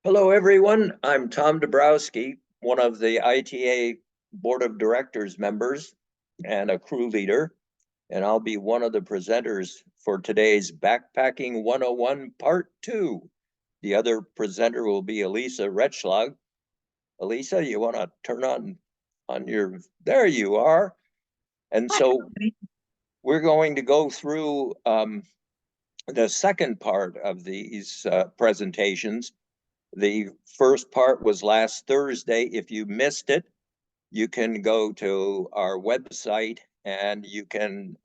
Hello, everyone. I'm Tom Dabrowski, one of the ITA Board of Directors members and a crew leader, and I'll be one of the presenters for today's Backpacking 101 Part 2. The other presenter will be Alisa Rettschlag. Alisa, you want to turn on your, there you are. And Hi, so we're going to go through the second part of these presentations. The first part was last Thursday. If you missed it, you can go to our website and you can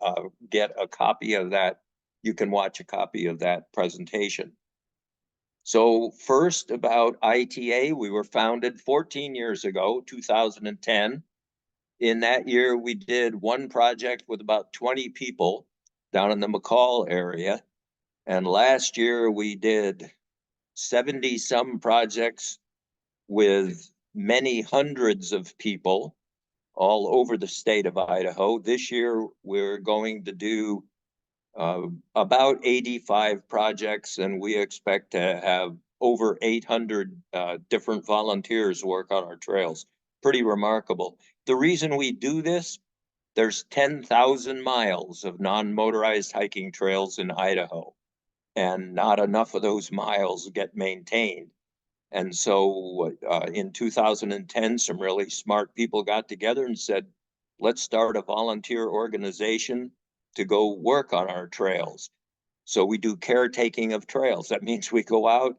get a copy of that. You can watch a copy of that presentation. So first about ITA, we were founded 14 years ago, 2010. In that year, we did one project with about 20 people down in the McCall area. And last year we did 70 some projects with many hundreds of people all over the state of Idaho. This year, we're going to do about 85 projects, and we expect to have over 800 different volunteers work on our trails. Pretty remarkable. The reason we do this, there's 10,000 miles of non-motorized hiking trails in Idaho, and not enough of those miles get maintained. And so in 2010, some really smart people got together and said, let's start a volunteer organization to go work on our trails. So we do caretaking of trails. That means we go out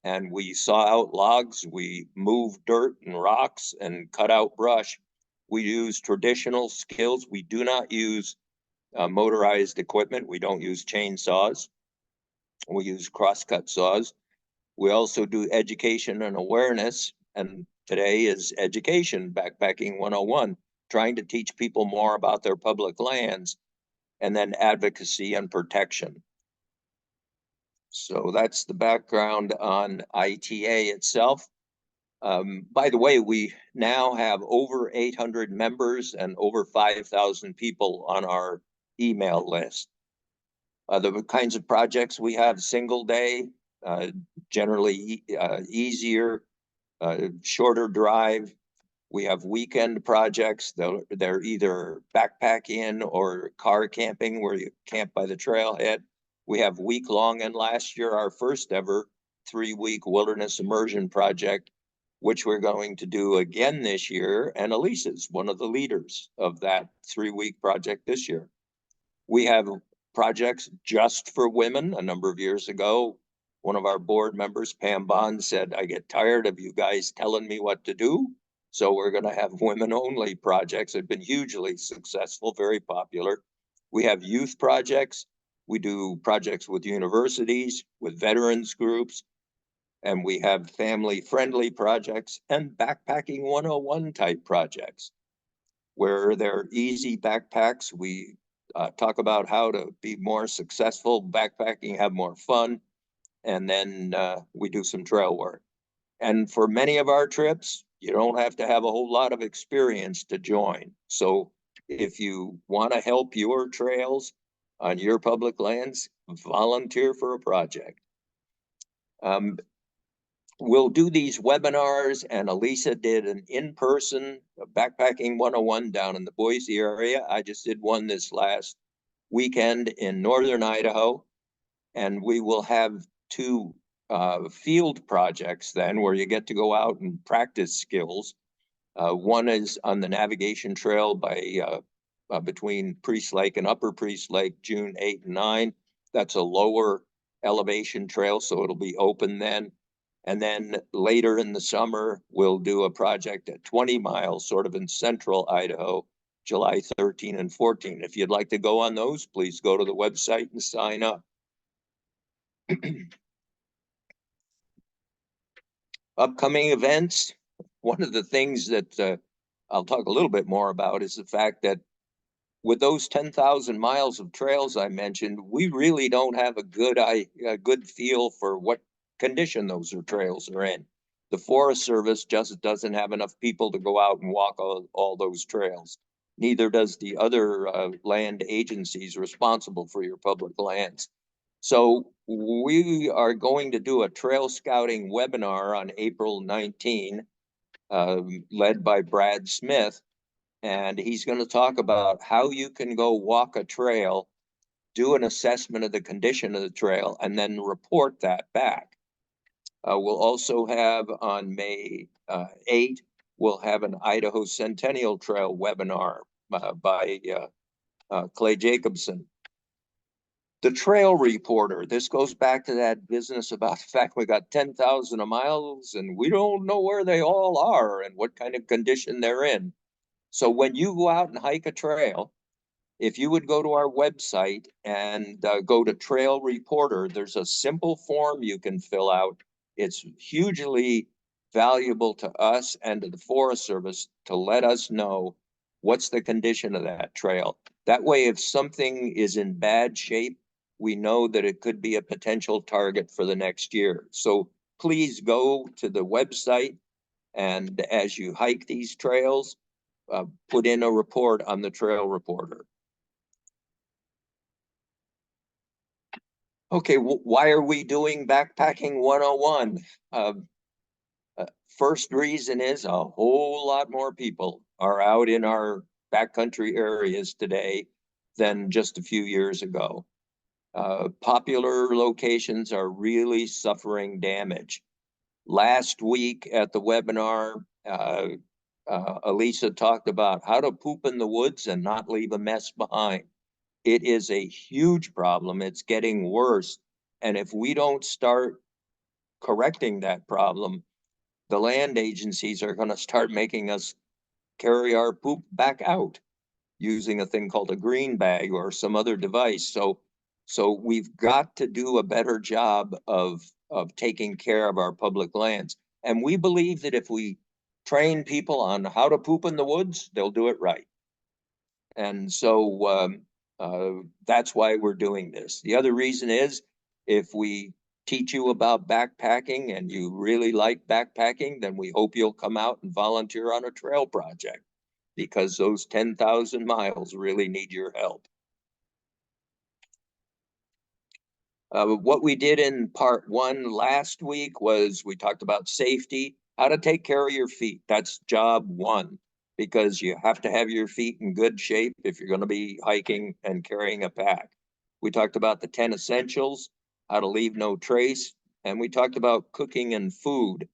and we saw out logs, we move dirt and rocks and cut out brush. We use traditional skills. We do not use motorized equipment. We don't use chainsaws. We use crosscut saws. We also do education and awareness, and today is Education Backpacking 101, trying to teach people more about their public lands, and then advocacy and protection. So that's the background on ITA itself. By the way, we now have over 800 members and over 5,000 people on our email list. The kinds of projects we have: single day, generally easier, shorter drive. We have weekend projects. They're either backpack in or car camping, where you camp by the trailhead. We have week-long, and last year, our first ever 3-week wilderness immersion project, which we're going to do again this year. And Alisa's one of the leaders of that 3-week project this year. We have projects just for women. A number of years ago, one of our board members, Pam Bond, said, I get tired of you guys telling me what to do. So we're going to have women only projects. They've been hugely successful, very popular. We have youth projects. We do projects with universities, with veterans groups, and we have family friendly projects and backpacking 101 type projects where they're easy backpacks. We talk about how to be more successful backpacking, have more fun, and then we do some trail work. And for many of our trips, you don't have to have a whole lot of experience to join. So if you want to help your trails on your public lands, volunteer for a project. We'll do these webinars, and Alisa did an in-person backpacking 101 down in the Boise area. I just did one this last weekend in northern Idaho, and we will have 2 field projects then where you get to go out and practice skills. One is on the navigation trail by between Priest Lake and Upper Priest Lake, June 8 and 9. That's a lower elevation trail, so it'll be open then. And then later in the summer, we'll do a project at 20 miles, sort of in central Idaho, July 13 and 14. If you'd like to go on those, please go to the website and sign up. Upcoming events. One of the things that I'll talk a little bit more about is the fact that with those 10,000 miles of trails I mentioned, we really don't have a good feel for what condition those trails are in. The Forest Service just doesn't have enough people to go out and walk all those trails. Neither does the other land agencies responsible for your public lands. So we are going to do a trail scouting webinar on April 19, led by Brad Smith. And he's going to talk about how you can go walk a trail, do an assessment of the condition of the trail, and then report that back. We'll also have on May 8, we'll have an Idaho Centennial Trail webinar by Clay Jacobson. The trail reporter, this goes back to that business about the fact we got 10,000 miles and we don't know where they all are and what kind of condition they're in. So when you go out and hike a trail, if you would go to our website and go to Trail Reporter, there's a simple form you can fill out. It's hugely valuable to us and to the Forest Service to let us know what's the condition of that trail. That way, if something is in bad shape, we know that it could be a potential target for the next year. So please go to the website, and as you hike these trails, put in a report on the Trail Reporter. Okay, why are we doing Backpacking 101? First reason is a whole lot more people are out in our backcountry areas today than just a few years ago. Popular locations are really suffering damage. Last week at the webinar, Alisa talked about how to poop in the woods and not leave a mess behind. It is a huge problem. It's getting worse. And if we don't start correcting that problem, the land agencies are going to start making us carry our poop back out using a thing called a green bag or some other device. So we've got to do a better job of taking care of our public lands. And we believe that if we train people on how to poop in the woods, they'll do it right. And so that's why we're doing this. The other reason is if we teach you about backpacking and you really like backpacking, then we hope you'll come out and volunteer on a trail project, because those 10,000 miles really need your help. What we did in part 1 last week was we talked about safety, how to take care of your feet. That's job 1, because you have to have your feet in good shape if you're going to be hiking and carrying a pack. We talked about the 10 essentials, how to leave no trace, and we talked about cooking and food.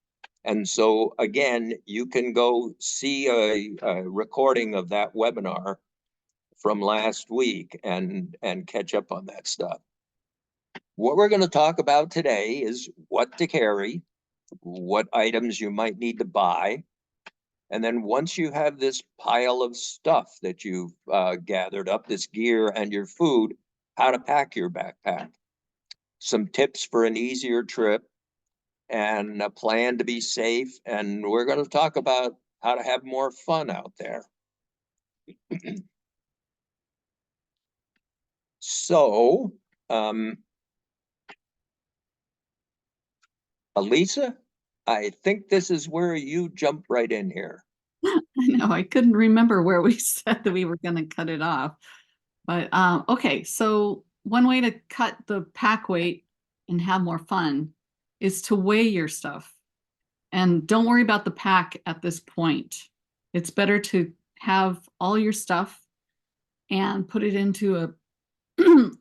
And so again, you can go see a recording of that webinar from last week and catch up on that stuff. What we're going to talk about today is what to carry, what items you might need to buy, and then once you have this pile of stuff that you've gathered up, this gear and your food, how to pack your backpack. Some tips for an easier trip and a plan to be safe. And we're going to talk about how to have more fun out there. So, Alisa, I think this is where you jump right in here. I know, I couldn't remember where we said that we were going to cut it off. But okay, so one way to cut the pack weight and have more fun is to weigh your stuff. And don't worry about the pack at this point. It's better to have all your stuff and put it into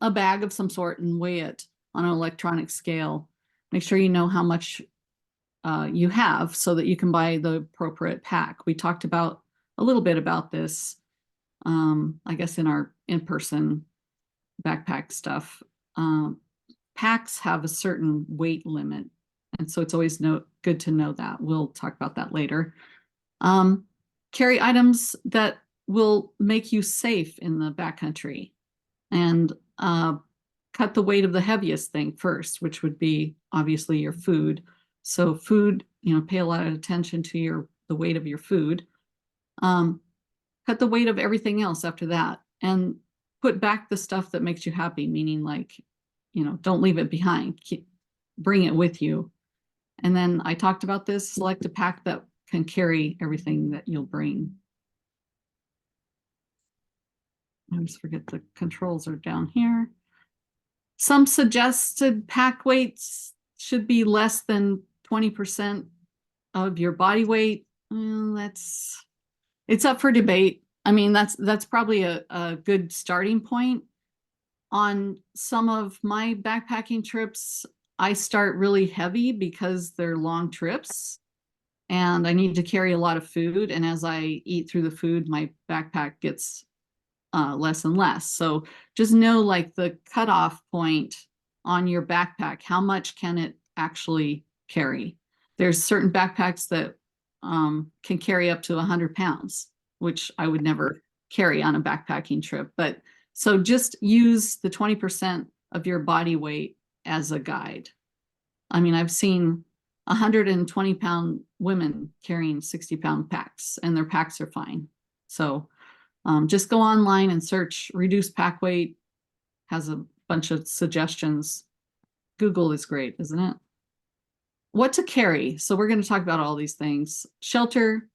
a bag of some sort and weigh it on an electronic scale. Make sure you know how much you have so that you can buy the appropriate pack. We talked about a little bit about this, I guess, in our in-person backpack stuff. Packs have a certain weight limit, and so it's always good to know that. We'll talk about that later. Carry items that will make you safe in the backcountry, and cut the weight of the heaviest thing first, which would be obviously your food. So food, pay a lot of attention to the weight of your food. Cut the weight of everything else after that, and put back the stuff that makes you happy, meaning like, don't leave it behind. Bring it with you. And then I talked about this, select a pack that can carry everything that you'll bring. I always forget the controls are down here. Some suggested pack weights should be less than 20% of your body weight. It's up for debate. I mean, that's probably a good starting point. On some of my backpacking trips, I start really heavy because they're long trips and I need to carry a lot of food. And as I eat through the food, my backpack gets less and less. So just know like the cutoff point on your backpack, how much can it actually carry? There's certain backpacks that can carry up to 100 pounds, which I would never carry on a backpacking trip. But so just use the 20% of your body weight as a guide. I mean, I've seen 120-pound women carrying 60-pound packs, and their packs are fine. So just go online and search reduce pack weight, has a bunch of suggestions. Google is great, isn't it? What to carry. So we're going to talk about all these things. Shelter.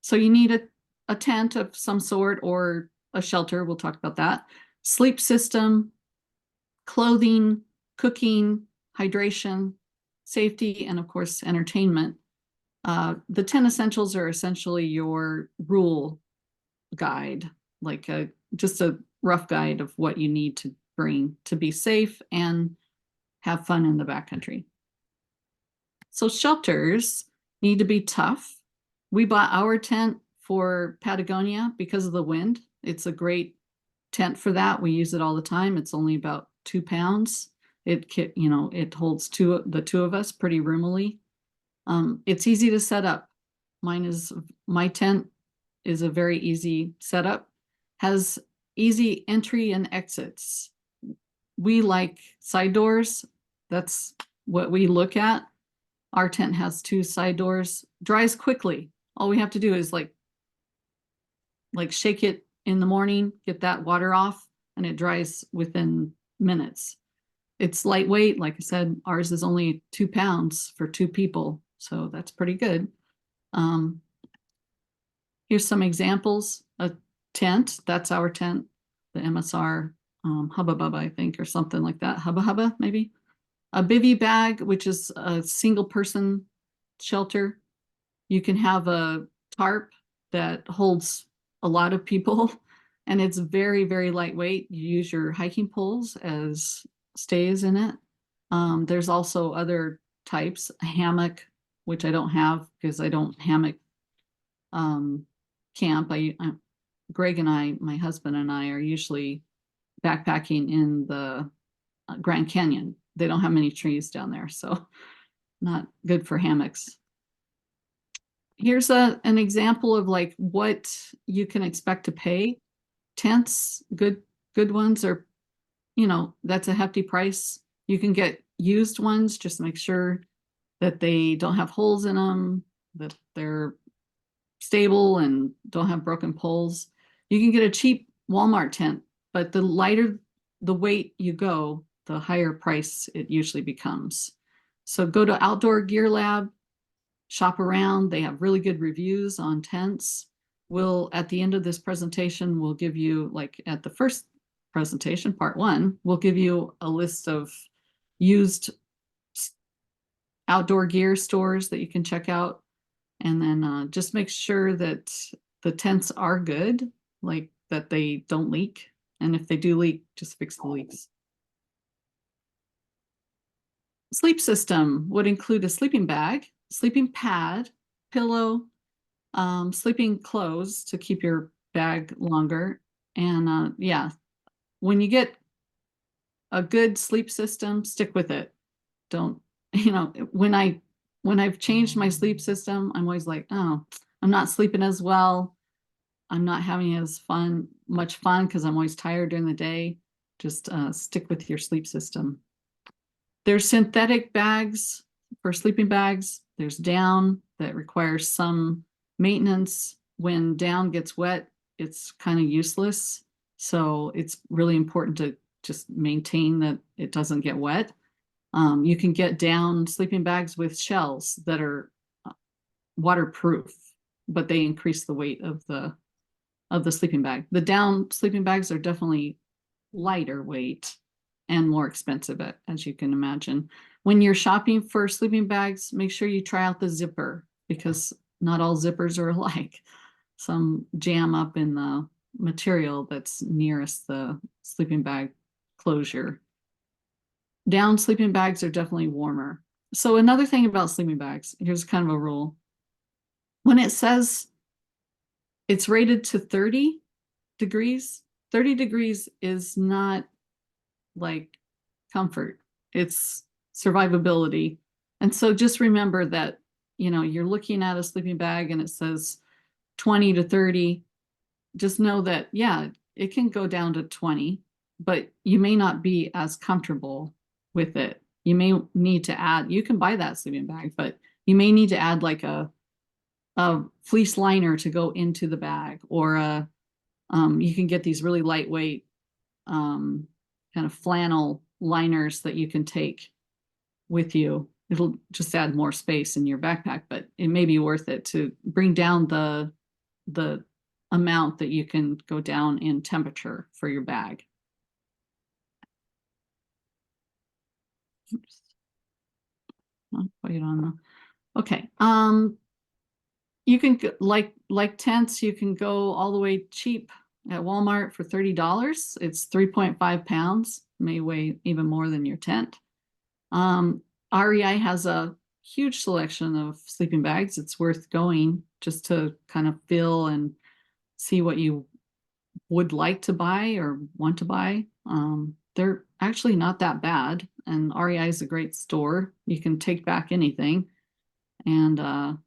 So you need a tent of some sort or a shelter. We'll talk about that. Sleep system, clothing, cooking, hydration, safety, and of course, entertainment. The 10 essentials are essentially your rule guide, like just a rough guide of what you need to bring to be safe and have fun in the backcountry. So shelters need to be tough. We bought our tent for Patagonia because of the wind. It's a great tent for that. We use it all the time. It's only about 2 pounds. It holds the two of us pretty roomily. It's easy to set up. My tent is a very easy setup, has easy entry and exits. We like side doors. That's what we look at. Our tent has 2 side doors, dries quickly. All we have to do is like shake it in the morning, get that water off, and it dries within minutes. It's lightweight. Like I said, ours is only 2 pounds for 2 people. So that's pretty good. Here's some examples. A tent, that's our tent, the MSR Hubba Bubba, I think, or something like that. Hubba Hubba, maybe. A bivy bag, which is a single person shelter. You can have a tarp that holds a lot of people and it's very, very lightweight. You use your hiking poles as stays in it. There's also other types, a hammock, which I don't have because I don't hammock camp. Greg and I, my husband and I, are usually backpacking in the Grand Canyon. They don't have many trees down there, so not good for hammocks. Here's an example of like what you can expect to pay. Tents, good ones are, that's a hefty price. You can get used ones, just make sure that they don't have holes in them, that they're stable and don't have broken poles. You can get a cheap Walmart tent, but the lighter the weight you go, the higher price it usually becomes. So go to Outdoor Gear Lab, shop around. They have really good reviews on tents. At the end of this presentation, we'll give you, like at the first presentation, part 1, we'll give you a list of used outdoor gear stores that you can check out. And then just make sure that the tents are good, like that they don't leak. And if they do leak, just fix the leaks. Sleep system would include a sleeping bag, sleeping pad, pillow, sleeping clothes to keep your bag longer. And yeah, when you get a good sleep system, stick with it. Don't, when I've changed my sleep system, I'm always like, oh, I'm not sleeping as well. I'm not having as much fun because I'm always tired during the day. Just stick with your sleep system. There's synthetic bags for sleeping bags. There's down that requires some maintenance. When down gets wet, it's kind of useless. So it's really important to just maintain that it doesn't get wet. You can get down sleeping bags with shells that are waterproof, but they increase the weight of the sleeping bag. The down sleeping bags are definitely lighter weight and more expensive, as you can imagine. When you're shopping for sleeping bags, make sure you try out the zipper, because not all zippers are alike. Some jam up in the material that's nearest the sleeping bag closure. Down sleeping bags are definitely warmer. So another thing about sleeping bags, here's kind of a rule. When it says it's rated to 30 degrees, 30 degrees is not like comfort, it's survivability. And so just remember that, you're looking at a sleeping bag and it says 20 to 30. Just know that, yeah, it can go down to 20, but you may not be as comfortable with it. You may need to add, you can buy that sleeping bag, but you may need to add like a fleece liner to go into the bag, or you can get these really lightweight kind of flannel liners that you can take with you. It'll just add more space in your backpack, but it may be worth it to bring down the amount that you can go down in temperature for your bag. Oops. Not quite on the, okay. You can like tents, you can go all the way cheap at Walmart for $30. It's 3.5 pounds, may weigh even more than your tent. REI has a huge selection of sleeping bags. It's worth going just to kind of feel and see what you would like to buy or want to buy. They're actually not that bad, and REI is a great store. You can take back anything, and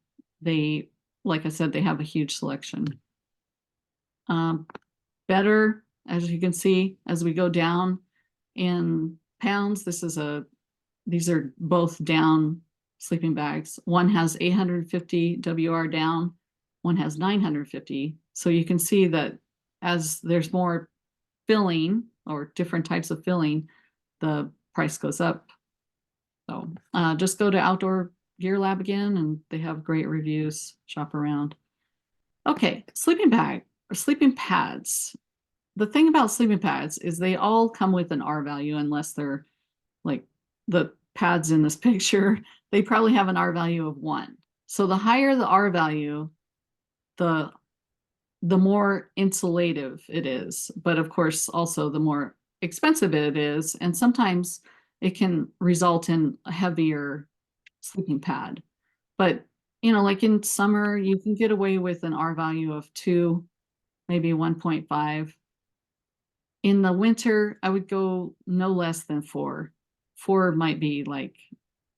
they, like I said, they have a huge selection. Better, as you can see, as we go down in pounds, these are both down sleeping bags. One has 850 WR down, one has 950. So you can see that as there's more filling or different types of filling, the price goes up. So just go to Outdoor Gear Lab again, and they have great reviews. Shop around. Okay, sleeping bag or sleeping pads. The thing about sleeping pads is they all come with an R value, unless they're like the pads in this picture. They probably have an R value of 1. So the higher the R value, the more insulative it is. But of course, also the more expensive it is. And sometimes it can result in a heavier sleeping pad. But, like in summer, you can get away with an R value of 2, maybe 1.5. In the winter, I would go no less than 4. 4 might be like,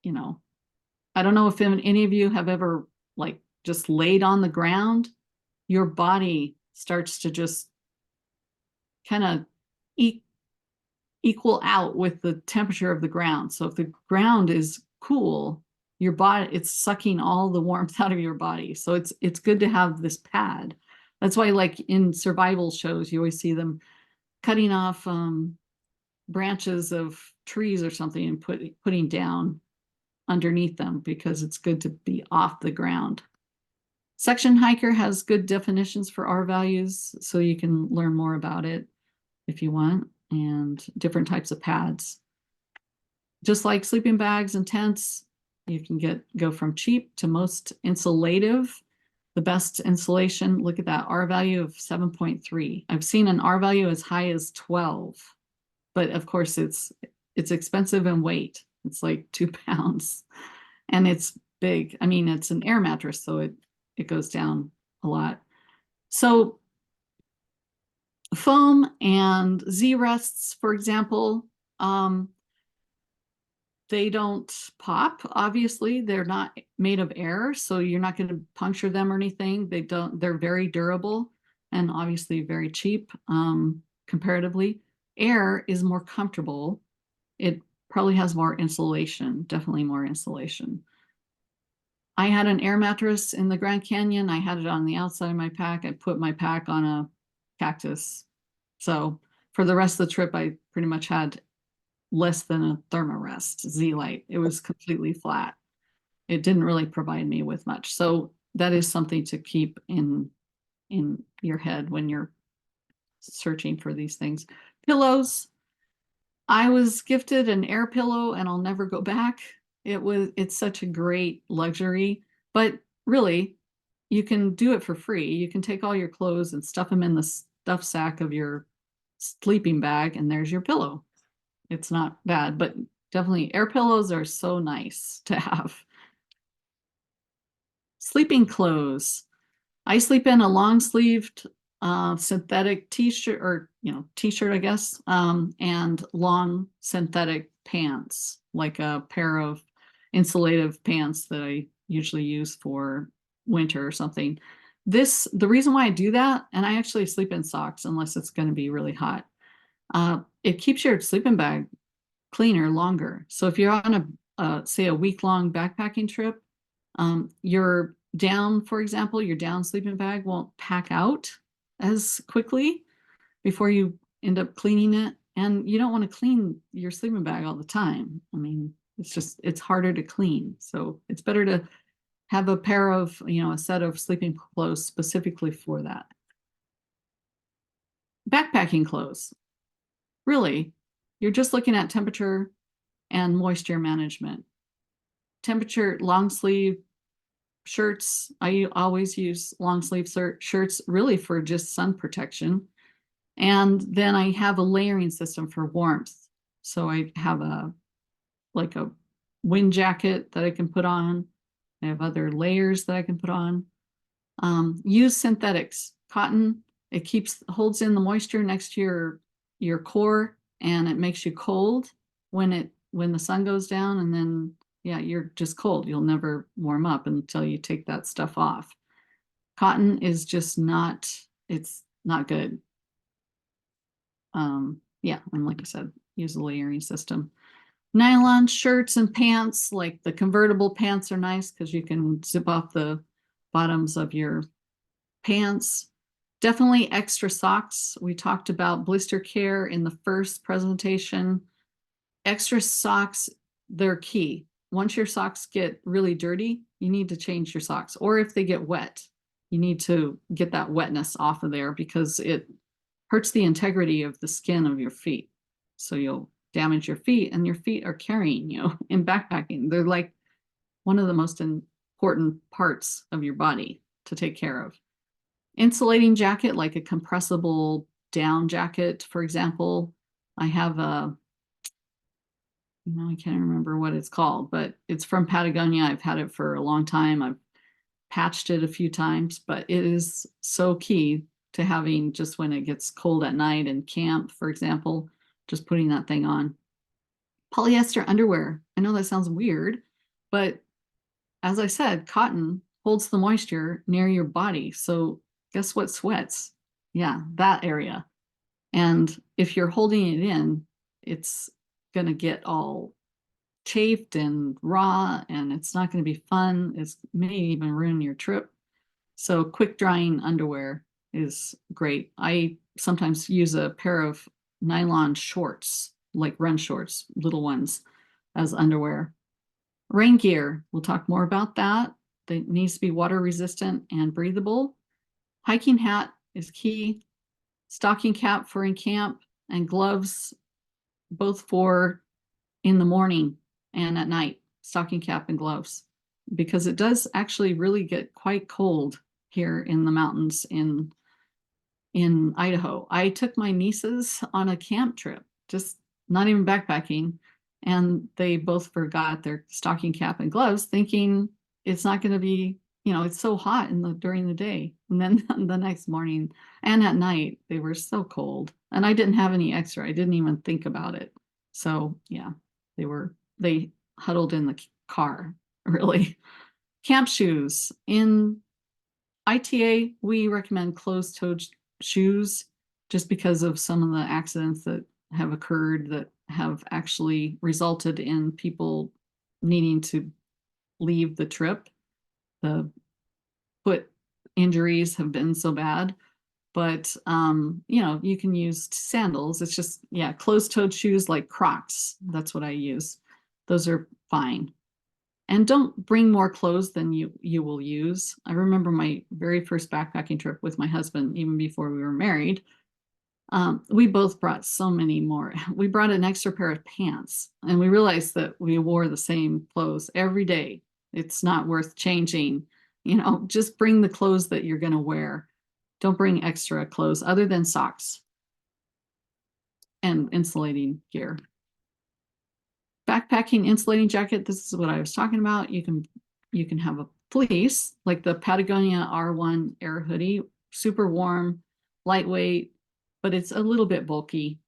I don't know if any of you have ever like just laid on the ground. Your body starts to just kind of equal out with the temperature of the ground. So if the ground is cool, your body, it's sucking all the warmth out of your body. So it's good to have this pad. That's why, like in survival shows, you always see them cutting off branches of trees or something and putting down underneath them, because it's good to be off the ground. Section Hiker has good definitions for R values, so you can learn more about it if you want, and different types of pads. Just like sleeping bags and tents, you can go from cheap to most insulative. The best insulation, look at that R value of 7.3. I've seen an R value as high as 12, but of course it's expensive in weight. It's like 2 pounds, and it's big. I mean, it's an air mattress, so it goes down a lot. So foam and Z-rests, for example, they don't pop. Obviously, they're not made of air, so you're not going to puncture them or anything. They're very durable and obviously very cheap comparatively. Air is more comfortable. It probably has more insulation, definitely more insulation. I had an air mattress in the Grand Canyon. I had it on the outside of my pack. I put my pack on a cactus. So for the rest of the trip, I pretty much had less than a Thermarest Z-Lite. It was completely flat. It didn't really provide me with much. So that is something to keep in your head when you're searching for these things. Pillows. I was gifted an air pillow and I'll never go back. It's such a great luxury, but really, you can do it for free. You can take all your clothes and stuff them in the stuff sack of your sleeping bag, and there's your pillow. It's not bad, but definitely air pillows are so nice to have. Sleeping clothes. I sleep in a long sleeved synthetic t-shirt or t-shirt, I guess, and long synthetic pants, like a pair of insulative pants that I usually use for winter or something. The reason why I do that, and I actually sleep in socks unless it's going to be really hot, it keeps your sleeping bag cleaner longer. So if you're on say a week-long backpacking trip, your down, for example, your down sleeping bag won't pack out as quickly before you end up cleaning it. And you don't want to clean your sleeping bag all the time. I mean, it's harder to clean. So it's better to have a pair of, a set of sleeping clothes specifically for that. Backpacking clothes. Really, you're just looking at temperature and moisture management. Temperature, long sleeve shirts. I always use long sleeve shirts really for just sun protection. And then I have a layering system for warmth. So I have like a wind jacket that I can put on. I have other layers that I can put on. Use synthetics. Cotton, it holds in the moisture next to your core, and it makes you cold when the sun goes down, and then yeah, you're just cold. You'll never warm up until you take that stuff off. Cotton is just it's not good. Yeah, and like I said, use a layering system. Nylon shirts and pants, like the convertible pants are nice because you can zip off the bottoms of your pants. Definitely extra socks. We talked about blister care in the first presentation. Extra socks, they're key. Once your socks get really dirty, you need to change your socks. Or if they get wet, you need to get that wetness off of there because it hurts the integrity of the skin of your feet. So you'll damage your feet, and your feet are carrying you in backpacking. They're like one of the most important parts of your body to take care of. Insulating jacket, like a compressible down jacket, for example. I have I can't remember what it's called, but it's from Patagonia. I've had it for a long time. I've patched it a few times, but it is so key to having just when it gets cold at night in camp, for example, just putting that thing on. Polyester underwear. I know that sounds weird, but as I said, cotton holds the moisture near your body. So guess what sweats? Yeah, that area. And if you're holding it in, it's going to get all chafed and raw, and it's not going to be fun. It may even ruin your trip. So quick drying underwear is great. I sometimes use a pair of nylon shorts, like run shorts, little ones, as underwear. Rain gear, we'll talk more about that. It needs to be water resistant and breathable. Hiking hat is key. Stocking cap for in camp, and gloves both for in the morning and at night. Stocking cap and gloves, because it does actually really get quite cold here in the mountains in Idaho. I took my nieces on a camp trip, just not even backpacking, and they both forgot their stocking cap and gloves, thinking it's not going to be, it's so hot during the day. And then the next morning and at night, they were so cold. And I didn't have any extra. I didn't even think about it. So yeah, they huddled in the car, really. Camp shoes. In ITA, we recommend closed-toed shoes just because of some of the accidents that have occurred that have actually resulted in people needing to leave the trip. The foot injuries have been so bad, but you can use sandals. It's just, yeah, closed-toed shoes like Crocs. That's what I use. Those are fine. And don't bring more clothes than you will use. I remember my very first backpacking trip with my husband, even before we were married. We both brought so many more. We brought an extra pair of pants, and we realized that we wore the same clothes every day. It's not worth changing. Just bring the clothes that you're going to wear. Don't bring extra clothes other than socks and insulating gear. Backpacking insulating jacket. This is what I was talking about. You can have a fleece like the Patagonia R1 Air Hoodie, super warm, lightweight, but it's a little bit bulky.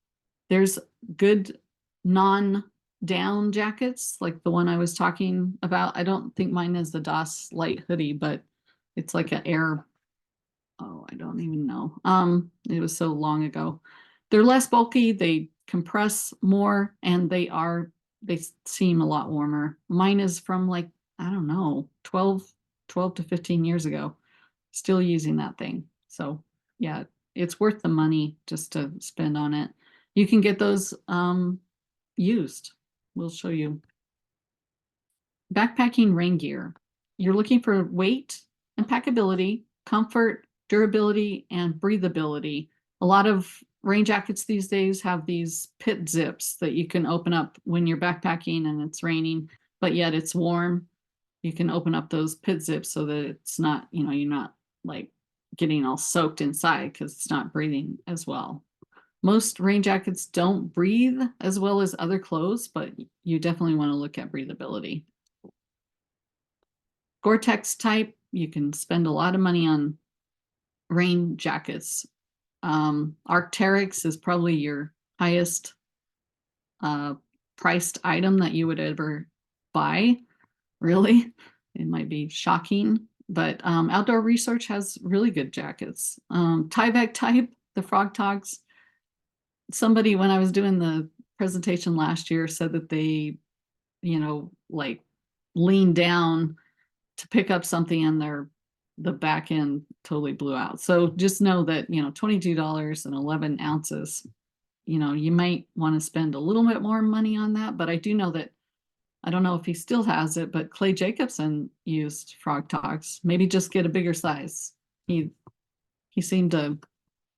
There's good non-down jackets like the one I was talking about. I don't think mine is the DOS light hoodie, but it's like an air. Oh, I don't even know. It was so long ago. They're less bulky, they compress more, and they seem a lot warmer. Mine is from like, I don't know, 12 to 15 years ago. Still using that thing. So yeah, it's worth the money just to spend on it. You can get those used. We'll show you. Backpacking rain gear. You're looking for weight and packability, comfort, durability, and breathability. A lot of rain jackets these days have these pit zips that you can open up when you're backpacking and it's raining, but yet it's warm. You can open up those pit zips so that it's not, you're not like getting all soaked inside because it's not breathing as well. Most rain jackets don't breathe as well as other clothes, but you definitely want to look at breathability. Gore-Tex type, you can spend a lot of money on rain jackets. Arc'teryx is probably your highest priced item that you would ever buy, really. It might be shocking, but Outdoor Research has really good jackets. Tyvek type, the Frog Togs. Somebody, when I was doing the presentation last year, said that they, like leaned down to pick up something and the back end totally blew out. So just know that, $22 and 11 ounces, you might want to spend a little bit more money on that. But I do know that, I don't know if he still has it, but Clay Jacobson used Frog Togs. Maybe just get a bigger size. He seemed to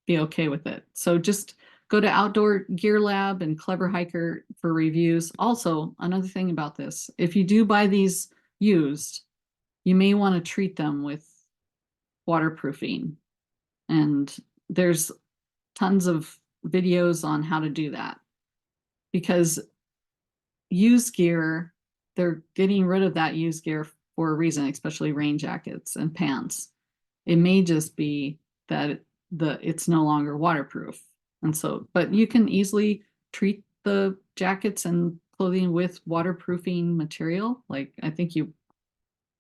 be okay with it. So just go to Outdoor Gear Lab and Clever Hiker for reviews. Also, another thing about this, if you do buy these used, you may want to treat them with waterproofing. And there's tons of videos on how to do that, because used gear, they're getting rid of that used gear for a reason, especially rain jackets and pants. It may just be that it's no longer waterproof. And so, but you can easily treat the jackets and clothing with waterproofing material. Like I think you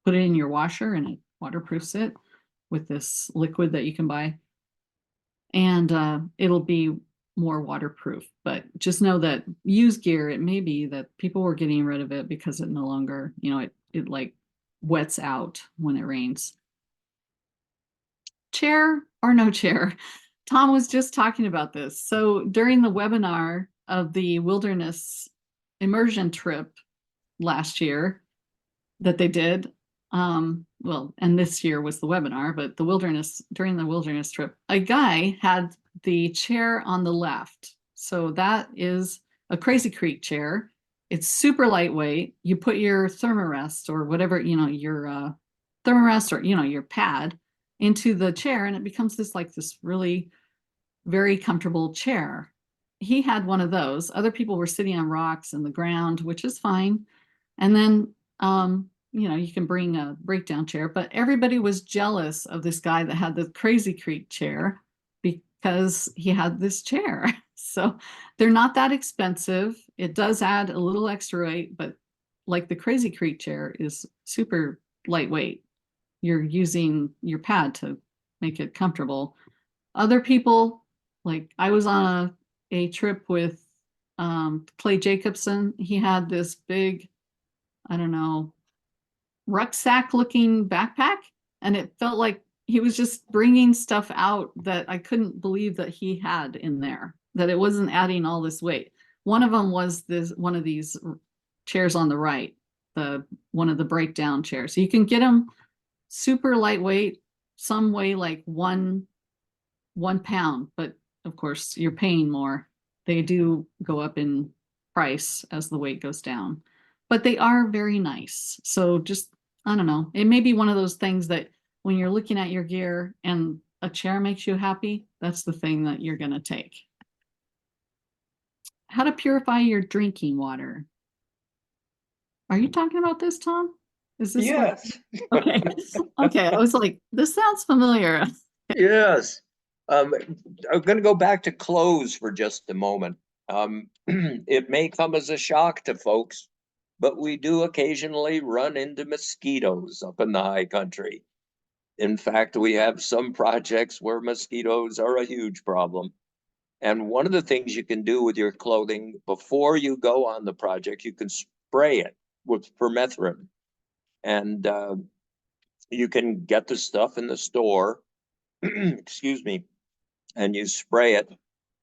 put it in your washer and it waterproofs it with this liquid that you can buy. And it'll be more waterproof. But just know that used gear, it may be that people were getting rid of it because it no longer, it like wets out when it rains. Chair or no chair? Tom was just talking about this. So during the webinar of the wilderness immersion trip last year that they did, well, and this year was the webinar, but during the wilderness trip, a guy had the chair on the left. So that is a Crazy Creek chair. It's super lightweight. You put your thermarest or whatever, your thermarest or, your pad into the chair, and it becomes this really very comfortable chair. He had one of those. Other people were sitting on rocks and the ground, which is fine. And then, you can bring a breakdown chair, but everybody was jealous of this guy that had the Crazy Creek chair because he had this chair. So they're not that expensive. It does add a little extra weight, but like the Crazy Creek chair is super lightweight. You're using your pad to make it comfortable. Other people, like I was on a trip with Clay Jacobson. He had this big, I don't know, rucksack looking backpack, and it felt like he was just bringing stuff out that I couldn't believe that he had in there, that it wasn't adding all this weight. One of them was one of these chairs on the right, one of the breakdown chairs. So you can get them super lightweight. Some weigh like one pound, but of course, you're paying more. They do go up in price as the weight goes down, but they are very nice. So just, I don't know, it may be one of those things that when you're looking at your gear and a chair makes you happy, that's the thing that you're going to take. How to purify your drinking water. Are you talking about this, Tom? Is this Yes. okay? Okay, I was like, this sounds familiar. Yes. I'm going to go back to clothes for just a moment. It may come as a shock to folks, but we do occasionally run into mosquitoes up in the high country. In fact, we have some projects where mosquitoes are a huge problem. And one of the things you can do with your clothing before you go on the project, you can spray it with permethrin. And you can get the stuff in the store, excuse me, and you spray it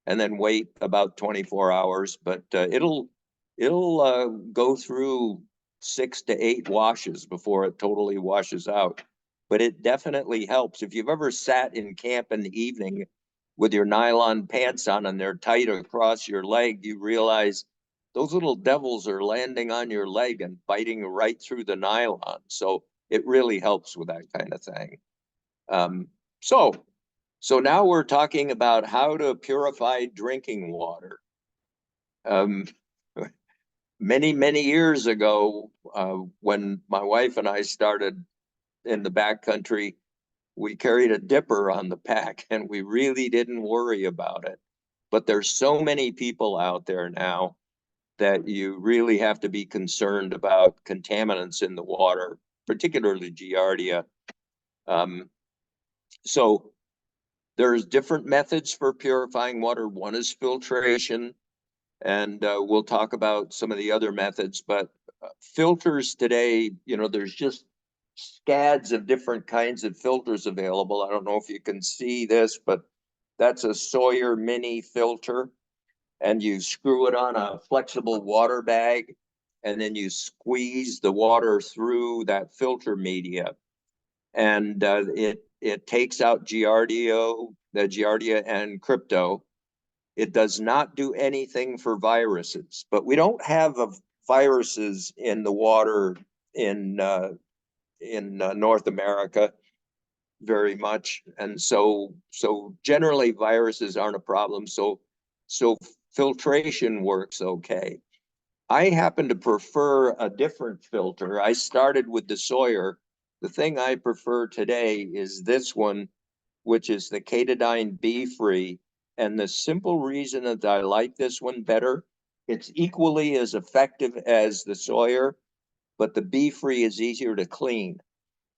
and then wait about 24 hours. But it'll go through 6 to 8 washes before it totally washes out. But it definitely helps. If you've ever sat in camp in the evening with your nylon pants on and they're tight across your leg, you realize those little devils are landing on your leg and biting right through the nylon. So it really helps with that kind of thing. Um, so so now we're talking about how to purify drinking water. Um, many years ago, when my wife and I started in the backcountry, we carried a dipper on the pack and we really didn't worry about it. But there's so many people out there now that you really have to be concerned about contaminants in the water, particularly Giardia. Um, so there's different methods for purifying water. One is filtration, and we'll talk about some of the other methods. But filters today, there's just scads of different kinds of filters available. I don't know if you can see this, but that's a Sawyer mini filter, and you screw it on a flexible water bag, and then you squeeze the water through that filter media, and it takes out the Giardia and crypto. It does not do anything for viruses, but we don't have viruses in the water in North America very much, and so generally viruses aren't a problem. So filtration works okay. I happen to prefer a different filter. I started with the Sawyer. The thing I prefer today is this one, which is the Katadyn B-Free. And the simple reason that I like this one better, it's equally as effective as the Sawyer, but the B-Free is easier to clean.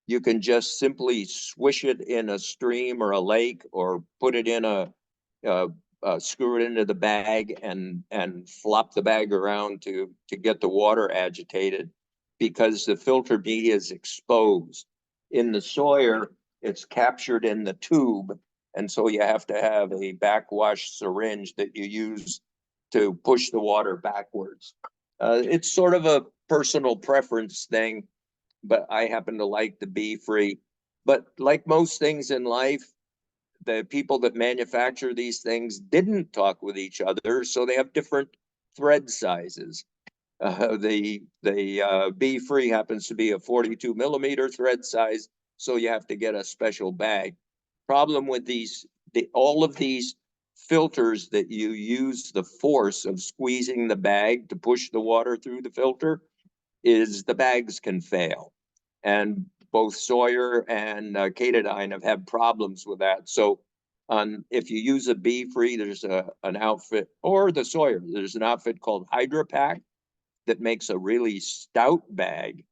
You can just simply swish it in a stream or a lake, or put it in screw it into the bag and flop the bag around to get the water agitated, because the filter media is exposed. In the Sawyer, it's captured in the tube, and so you have to have a backwash syringe that you use to push the water backwards. It's sort of a personal preference thing, but I happen to like the B-Free. But like most things in life, the people that manufacture these things didn't talk with each other, so they have different thread sizes. The B-Free happens to be a 42 millimeter thread size, so you have to get a special bag. Problem with all of these filters that you use the force of squeezing the bag to push the water through the filter is the bags can fail. And both Sawyer and Katadyn have had problems with that. So if you use a B-Free, there's an outfit, or the Sawyer, there's an outfit called Hydra Pack that makes a really stout bag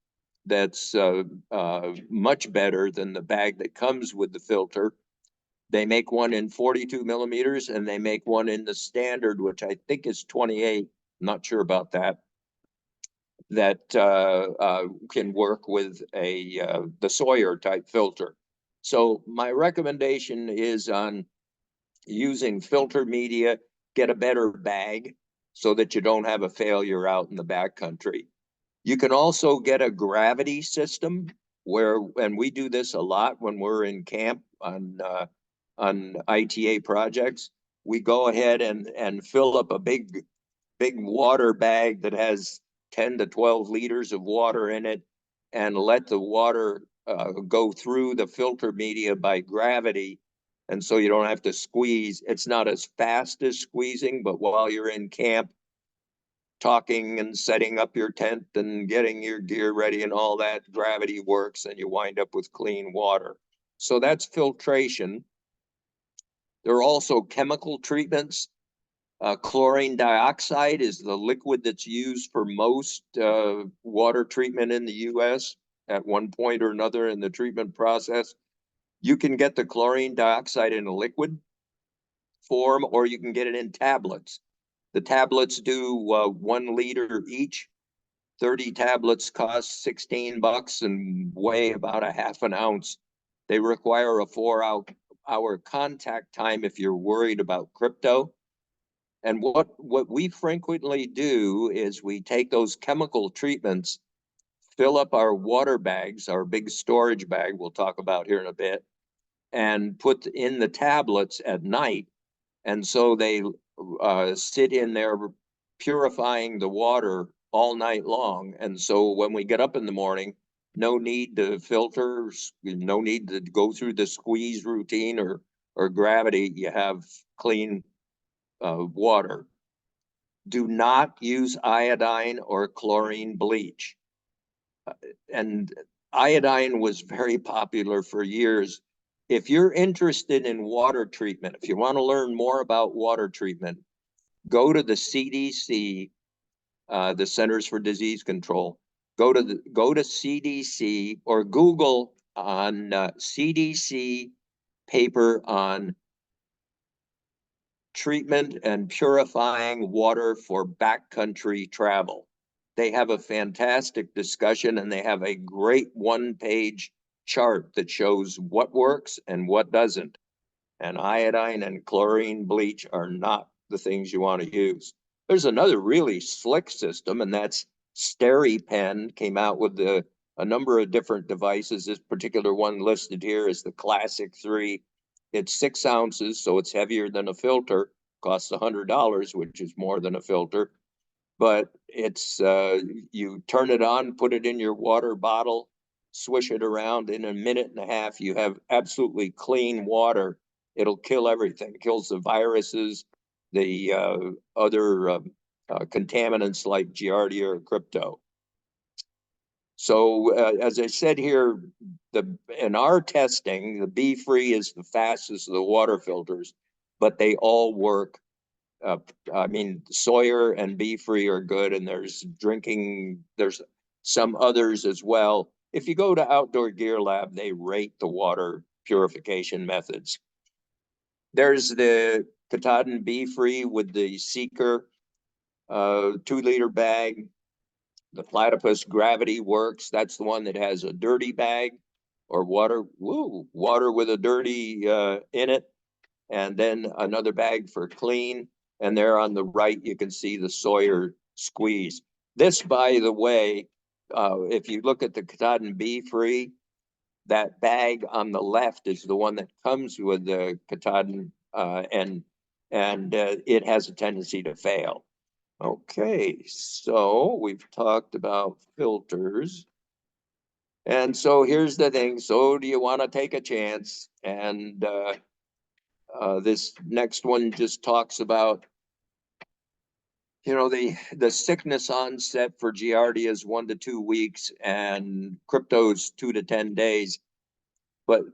that's much better than the bag that comes with the filter. They make one in 42 millimeters, and they make one in the standard, which I think is 28. I'm not sure about that. That can work with the Sawyer type filter. So my recommendation is on using filter media. Get a better bag so that you don't have a failure out in the backcountry. You can also get a gravity system and we do this a lot when we're in camp on ITA projects. we go ahead and fill up a big water bag that has 10 to 12 liters of water in it, and let the water go through the filter media by gravity. And so you don't have to squeeze. It's not as fast as squeezing, but while you're in camp, talking and setting up your tent and getting your gear ready and all that, gravity works and you wind up with clean water. So that's filtration. There are also chemical treatments. Chlorine dioxide is the liquid that's used for most water treatment in the US at one point or another in the treatment process. You can get the chlorine dioxide in a liquid form, or you can get it in tablets. The tablets do 1 liter each. 30 tablets cost $16 and weigh about a half an ounce. They require a 4-hour contact time if you're worried about crypto. And what we frequently do is we take those chemical treatments, fill up our water bags, our big storage bag we'll talk about here in a bit, and put in the tablets at night. And so they sit in there purifying the water all night long. And so when we get up in the morning, no need to filter, no need to go through the squeeze routine or gravity. You have clean water. Do not use iodine or chlorine bleach. And iodine was very popular for years. If you're interested in water treatment, if you want to learn more about water treatment, go to the CDC, the Centers for Disease Control. Go to CDC or Google on CDC paper on treatment and purifying water for backcountry travel. They have a fantastic discussion, and they have a great 1-page chart that shows what works and what doesn't. And iodine and chlorine bleach are not the things you want to use. There's another really slick system, and that's SteriPen. Came out with a number of different devices. This particular one listed here is the Classic 3. It's 6 ounces, so it's heavier than a filter. Costs $100, which is more than a filter. But it's you turn it on, put it in your water bottle, swish it around. In a minute and a half, you have absolutely clean water. It'll kill everything. It kills the viruses, the other contaminants like Giardia or crypto. So as I said here, in our testing, the Be-Free is the fastest of the water filters, but they all work. I mean, Sawyer and Be-Free are good, and there's some others as well. If you go to Outdoor Gear Lab, they rate the water purification methods. There's the Katahdin Be-Free with the Seeker 2-liter bag. The Platypus Gravity Works. That's the one that has a dirty bag or water with a dirty in it, and then another bag for clean. And there on the right, you can see the Sawyer Squeeze. This, by the way, if you look at the Katahdin Be-Free, that bag on the left is the one that comes with the Katahdin, and it has a tendency to fail. Okay, so we've talked about filters. And so here's the thing. So do you want to take a chance? And this next one just talks about, the sickness onset for Giardia is 1 to 2 weeks and crypto's 2 to 10 days. But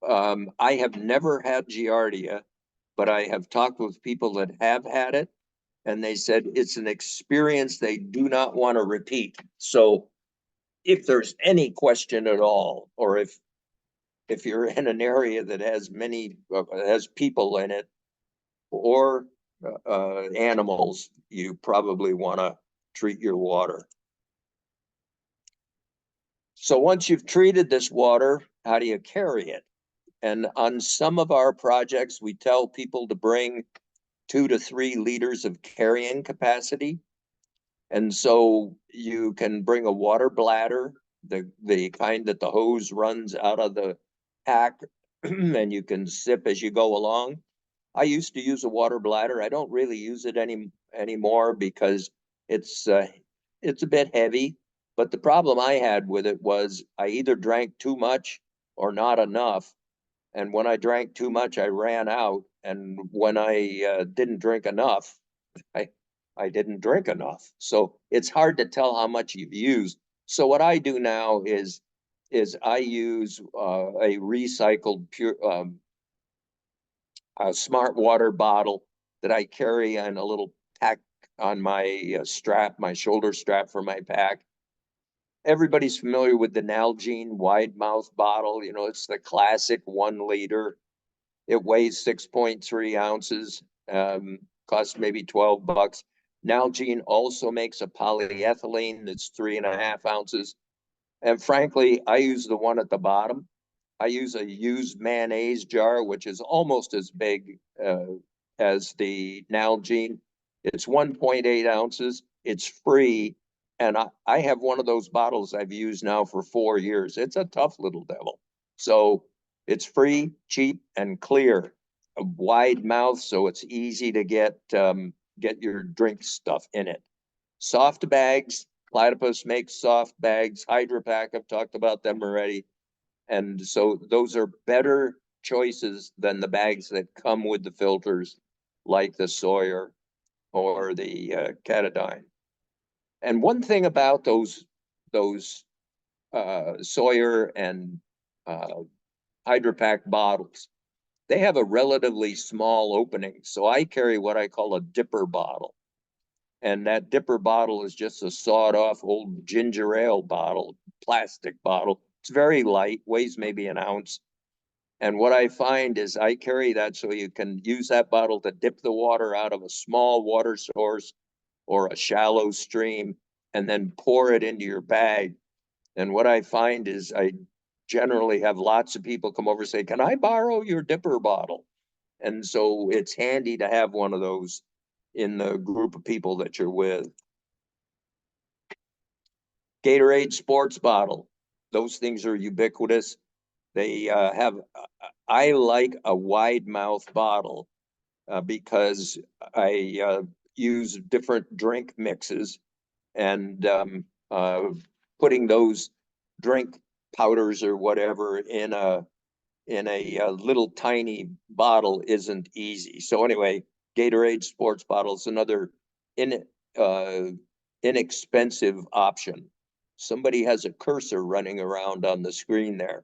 I have never had Giardia, but I have talked with people that have had it, and they said it's an experience they do not want to repeat. So if there's any question at all, or if you're in an area that has has people in it or animals, you probably want to treat your water. So once you've treated this water, how do you carry it? And on some of our projects, we tell people to bring 2 to 3 liters of carrying capacity. And so you can bring a water bladder, the kind that the hose runs out of the pack, and you can sip as you go along. I used to use a water bladder. I don't really use it anymore because it's uh, it's a bit heavy. But the problem I had with it was I either drank too much or not enough. And when I drank too much, I ran out. And when I didn't drink enough, I I didn't drink enough. So it's hard to tell how much you've used. So what I do now is I use a recycled pure a smart water bottle that I carry on a little pack on my strap, my shoulder strap for my pack. Everybody's familiar with the Nalgene wide mouth bottle. You know, it's the classic 1 liter. It weighs 6.3 ounces, costs maybe $12. Nalgene also makes a polyethylene that's 3.5 ounces. And frankly, I use the one at the bottom. I use a used mayonnaise jar, which is almost as big as the Nalgene. It's 1.8 ounces. It's free. And I have one of those bottles I've used now for 4 years. It's a tough little devil. So it's free, cheap, and clear. A wide mouth, so it's easy to get your drink stuff in it. Soft bags. Platypus makes soft bags. Hydra Pack, I've talked about them already. And so those are better choices than the bags that come with the filters, like the Sawyer or the Catadine. And one thing about those Sawyer and uh, Hydra Pack bottles, they have a relatively small opening. So I carry what I call a dipper bottle. And that dipper bottle is just a sawed off old ginger ale bottle, plastic bottle. It's very light, weighs maybe an ounce. And what I find is I carry that so you can use that bottle to dip the water out of a small water source or a shallow stream and then pour it into your bag. And what I find is I generally have lots of people come over and say, "Can I borrow your dipper bottle?" And so it's handy to have one of those in the group of people that you're with. Gatorade sports bottle. Those things are ubiquitous. They I like a wide mouth bottle because I use different drink mixes and putting those drink powders or whatever in a little tiny bottle isn't easy. So anyway, Gatorade sports bottle is another in uh, inexpensive option. Somebody has a cursor running around on the screen there.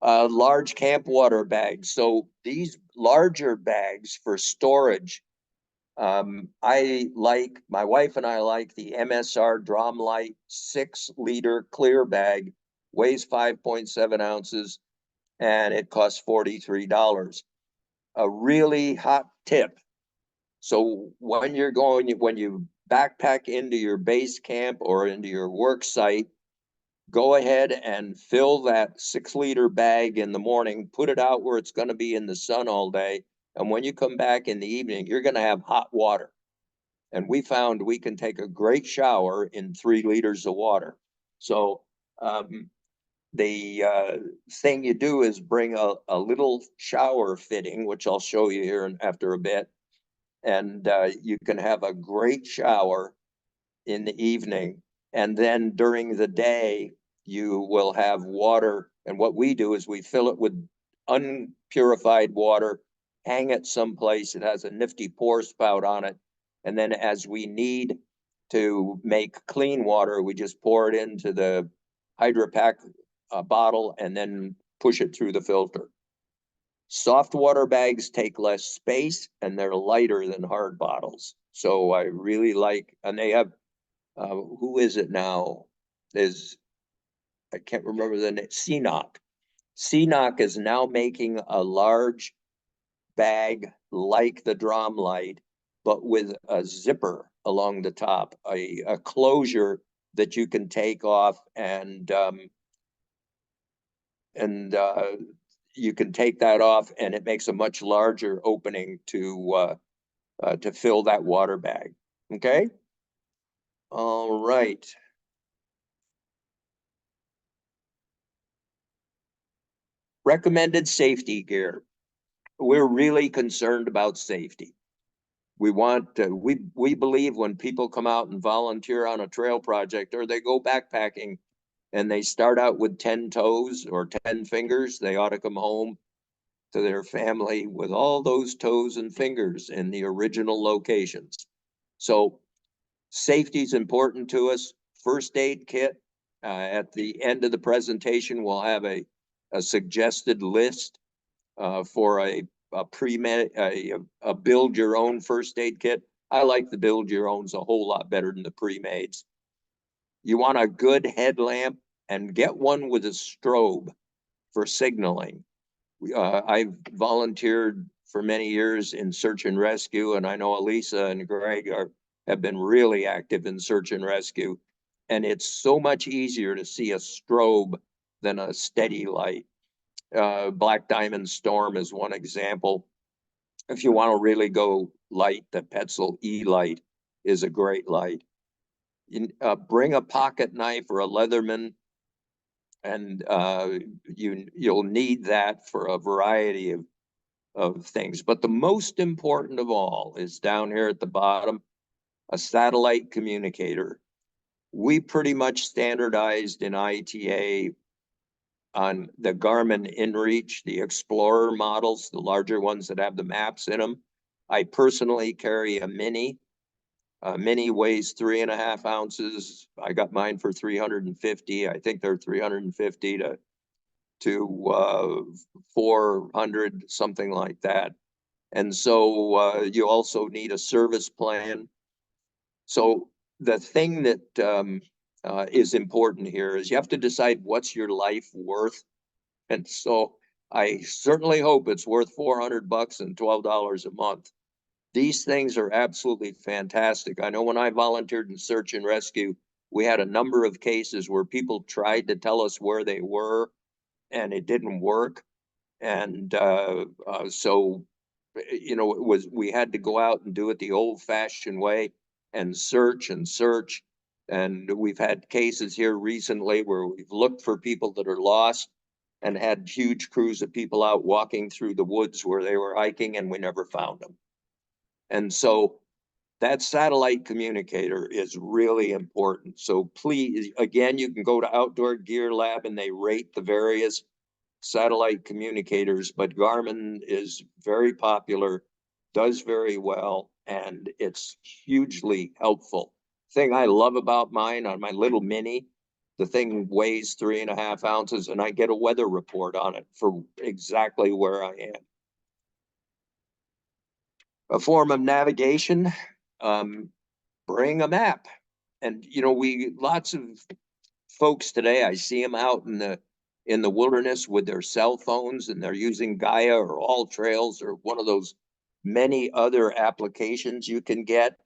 Large camp water bags. So these larger bags for storage, my wife and I like the MSR Dromlight 6 liter clear bag, weighs 5.7 ounces, and it costs $43. A really hot tip. So when you backpack into your base camp or into your work site, go ahead and fill that 6 liter bag in the morning, put it out where it's going to be in the sun all day. And when you come back in the evening, you're going to have hot water. And we found we can take a great shower in 3 liters of water. So the thing you do is bring a little shower fitting, which I'll show you here after a bit. And you can have a great shower in the evening. And then during the day, you will have water. And what we do is we fill it with unpurified water, hang it someplace. It has a nifty pour spout on it. And then as we need to make clean water, we just pour it into the Hydra Pack bottle and then push it through the filter. Soft water bags take less space and they're lighter than hard bottles. So I really like, and they have who is it now? I can't remember the name. CNOC. CNOC is now making a large bag like the Dromlight, but with a zipper along the top, a closure that you can take off and you can take that off, and it makes a much larger opening to fill that water bag. Okay. All right. Recommended safety gear. we're really concerned about safety. We want to, we believe when people come out and volunteer on a trail project or they go backpacking and they start out with 10 toes or 10 fingers, they ought to come home to their family with all those toes and fingers in the original locations. So safety is important to us. First aid kit. At the end of the presentation, we'll have a suggested list for a pre-med, a build your own first aid kit. I like the build your own's a whole lot better than the pre-mades. You want a good headlamp and get one with a strobe for signaling. I've volunteered for many years in search and rescue, and I know Alisa and Greg have been really active in search and rescue. And it's so much easier to see a strobe than a steady light. Black Diamond Storm is one example. If you want to really go light, the Petzl E-Light is a great light. Bring a pocket knife or a Leatherman, and you'll need that for a variety of things. But the most important of all is down here at the bottom, a satellite communicator. We pretty much standardized in ITA on the Garmin InReach, the Explorer models, the larger ones that have the maps in them. I personally carry a Mini. A Mini weighs 3.5 ounces. I got mine for 350. I think they're 350 to 400, something like that. And so you also need a service plan. So the thing that is important here is you have to decide what's your life worth. And so I certainly hope it's worth 400 bucks and $12 a month. These things are absolutely fantastic. I know when I volunteered in search and rescue, we had a number of cases where people tried to tell us where they were and it didn't work. And so, you know, we had to go out and do it the old fashioned way and search and search. And we've had cases here recently where we've looked for people that are lost and had huge crews of people out walking through the woods where they were hiking and we never found them. And so that satellite communicator is really important. So please, again, you can go to Outdoor Gear Lab and they rate the various satellite communicators, but Garmin is very popular, does very well, and it's hugely helpful. Thing I love about mine on my little Mini, the thing weighs 3.5 ounces and I get a weather report on it for exactly where I am. A form of navigation, bring a map. And, you know, lots of folks today, I see them out in the wilderness with their cell phones and they're using Gaia or All Trails or one of those many other applications you can get.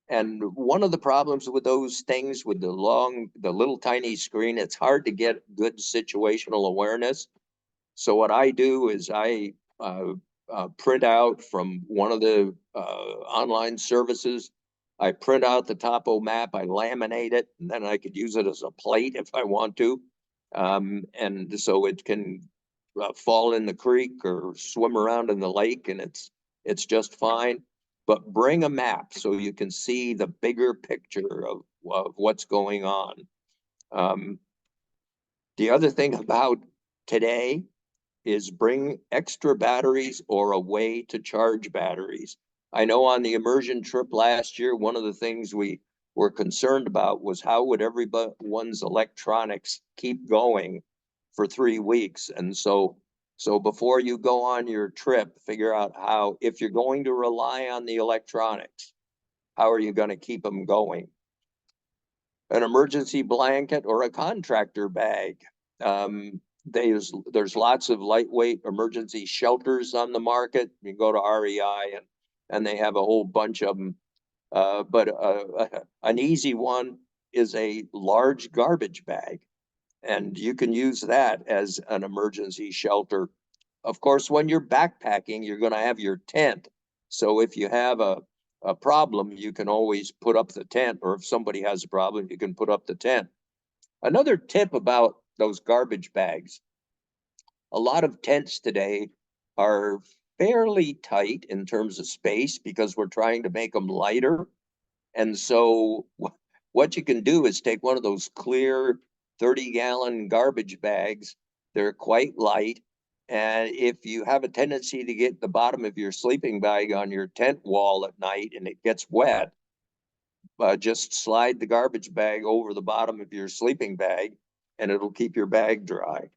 And one of the problems with those things with the little tiny screen, it's hard to get good situational awareness. So what I do is I print out from one of the online services. I print out the topo map, I laminate it, and then I could use it as a plate if I want to. And so it can fall in the creek or swim around in the lake and it's just fine. But bring a map so you can see the bigger picture of what's going on. The other thing about today is bring extra batteries or a way to charge batteries. I know on the immersion trip last year, one of the things we were concerned about was how would everyone's electronics keep going for 3 weeks. And so before you go on your trip, figure out how, if you're going to rely on the electronics, how are you going to keep them going? An emergency blanket or a contractor bag. There's lots of lightweight emergency shelters on the market. You go to REI and they have a whole bunch of them. But an easy one is a large garbage bag, and you can use that as an emergency shelter. Of course, when you're backpacking, you're going to have your tent. So if you have a problem, you can always put up the tent, or if somebody has a problem, you can put up the tent. Another tip about those garbage bags, a lot of tents today are fairly tight in terms of space because we're trying to make them lighter. And so what you can do is take one of those clear 30-gallon garbage bags. They're quite light. And if you have a tendency to get the bottom of your sleeping bag on your tent wall at night and it gets wet, just slide the garbage bag over the bottom of your sleeping bag and it'll keep your bag dry.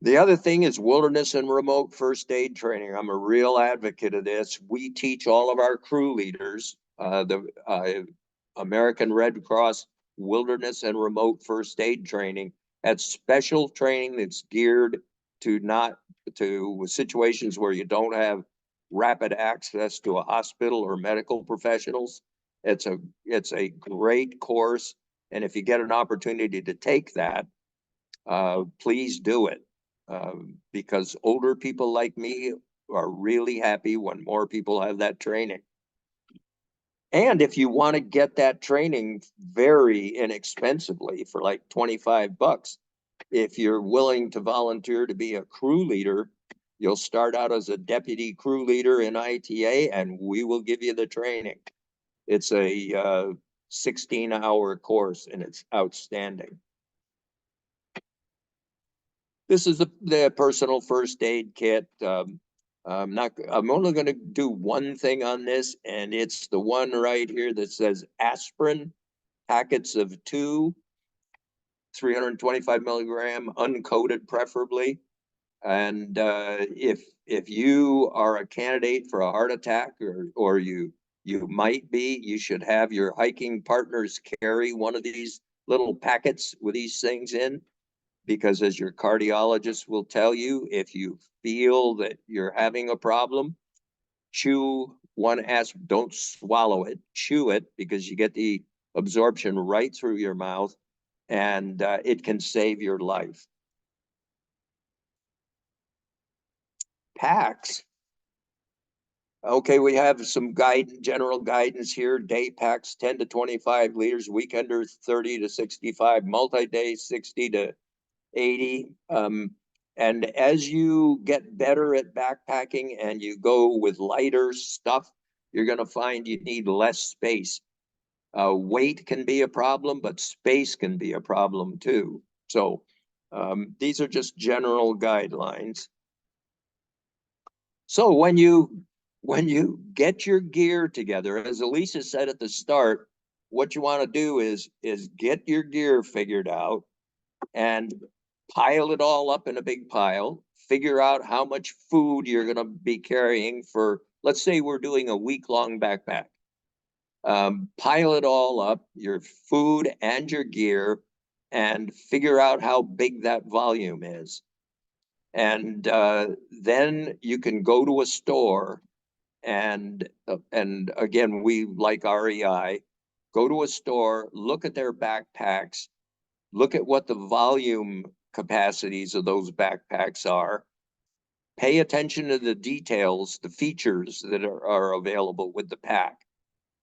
The other thing is wilderness and remote first aid training. I'm a real advocate of this. We teach all of our crew leaders the American Red Cross wilderness and remote first aid training. That's special training that's geared to not to situations where you don't have rapid access to a hospital or medical professionals. It's a great course, and if you get an opportunity to take that, please do it. Because older people like me are really happy when more people have that training. And if you want to get that training very inexpensively for like 25 bucks, if you're willing to volunteer to be a crew leader, you'll start out as a deputy crew leader in ITA and we will give you the training. It's a 16-hour course and it's outstanding. This is the personal first aid kit. I'm only going to do one thing on this, and it's the one right here that says aspirin, packets of 325 milligram, uncoated preferably. And if you are a candidate for a heart attack, or you might be, you should have your hiking partners carry one of these little packets with these things in. Because as your cardiologist will tell you, if you feel that you're having a problem, chew one aspirin, don't swallow it, chew it, because you get the absorption right through your mouth, and it can save your life. Packs. Okay, we have some general guidance here. Day packs 10 to 25 liters, weekender 30 to 65, multi-day 60 to 80. And as you get better at backpacking and you go with lighter stuff, you're going to find you need less space. Weight can be a problem, but space can be a problem too. So these are just general guidelines. So when you get your gear together, as Alisa said at the start, what you want to do is get your gear figured out and pile it all up in a big pile, figure out how much food you're going to be carrying for, let's say we're doing a week-long backpack. Pile it all up, your food and your gear, and figure out how big that volume is. And then you can go to a store and again, we like REI, go to a store, look at their backpacks, look at what the volume capacities of those backpacks are, pay attention to the details, the features that are available with the pack,